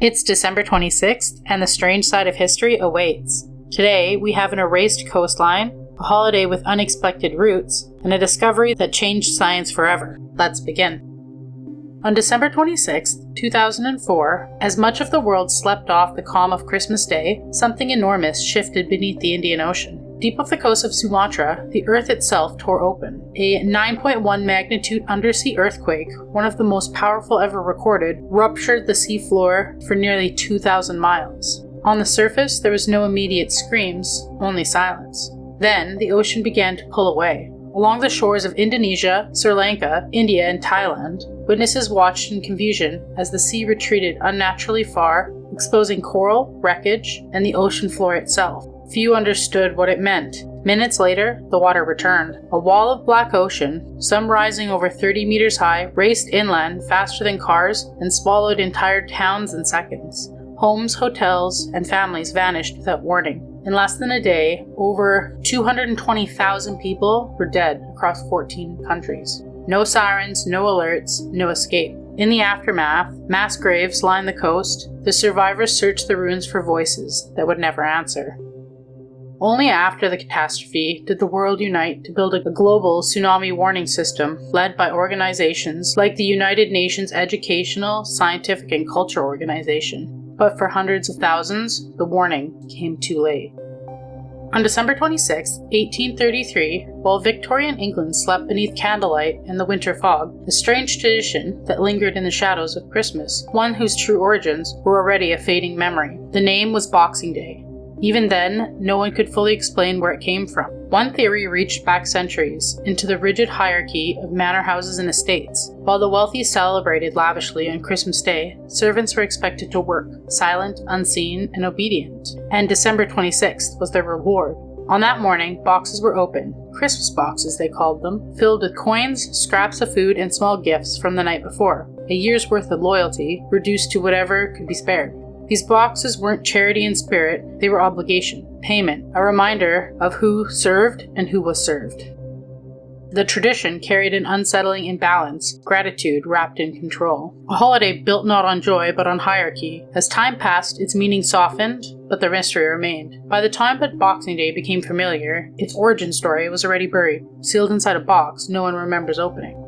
It's December 26th, and the strange side of history awaits. Today, we have an erased coastline, a holiday with unexpected roots, and a discovery that changed science forever. Let's begin. On December 26, 2004, as much of the world slept off the calm of Christmas Day, something enormous shifted beneath the Indian Ocean. Deep off the coast of Sumatra, the Earth itself tore open. A 9.1 magnitude undersea earthquake, one of the most powerful ever recorded, ruptured the seafloor for nearly 2,000 miles. On the surface, there was no immediate screams, only silence. Then, the ocean began to pull away. Along the shores of Indonesia, Sri Lanka, India, and Thailand, witnesses watched in confusion as the sea retreated unnaturally far, exposing coral, wreckage, and the ocean floor itself. Few understood what it meant. Minutes later, the water returned. A wall of black ocean, some rising over 30 meters high, raced inland faster than cars and swallowed entire towns in seconds. Homes, hotels, and families vanished without warning. In less than a day, over 220,000 people were dead across 14 countries. No sirens, no alerts, no escape. In the aftermath, mass graves lined the coast. The survivors searched the ruins for voices that would never answer. Only after the catastrophe did the world unite to build a global tsunami warning system led by organizations like the United Nations Educational, Scientific, and Cultural Organization. But for hundreds of thousands, the warning came too late. On December 26, 1833, while Victorian England slept beneath candlelight in the winter fog, a strange tradition that lingered in the shadows of Christmas, one whose true origins were already a fading memory. The name was Boxing Day. Even then, no one could fully explain where it came from. One theory reached back centuries, into the rigid hierarchy of manor houses and estates. While the wealthy celebrated lavishly on Christmas Day, servants were expected to work, silent, unseen, and obedient. And December 26th was their reward. On that morning, boxes were opened, Christmas boxes they called them, filled with coins, scraps of food, and small gifts from the night before. A year's worth of loyalty, reduced to whatever could be spared. These boxes weren't charity in spirit, they were obligation, payment, a reminder of who served and who was served. The tradition carried an unsettling imbalance, gratitude wrapped in control. A holiday built not on joy but on hierarchy. As time passed, its meaning softened, but the mystery remained. By the time that Boxing Day became familiar, its origin story was already buried, sealed inside a box no one remembers opening.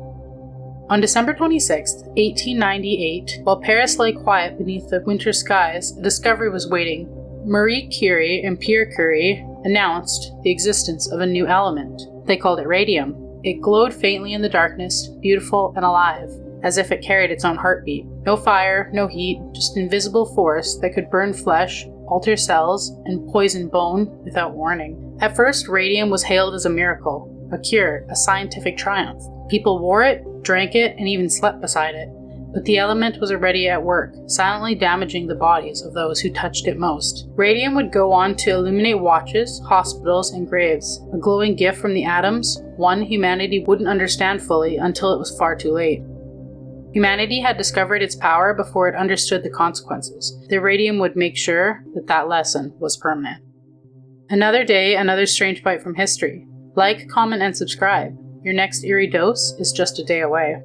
On December 26, 1898, while Paris lay quiet beneath the winter skies, a discovery was waiting. Marie Curie and Pierre Curie announced the existence of a new element. They called it radium. It glowed faintly in the darkness, beautiful and alive, as if it carried its own heartbeat. No fire, no heat, just invisible force that could burn flesh, alter cells, and poison bone without warning. At first, radium was hailed as a miracle, a cure, a scientific triumph. People wore it, drank it, and even slept beside it. But the element was already at work, silently damaging the bodies of those who touched it most. Radium would go on to illuminate watches, hospitals, and graves. A glowing gift from the atoms, one humanity wouldn't understand fully until it was far too late. Humanity had discovered its power before it understood the consequences. The radium would make sure that lesson was permanent. Another day, another strange bite from history. Like, comment, and subscribe. Your next eerie dose is just a day away.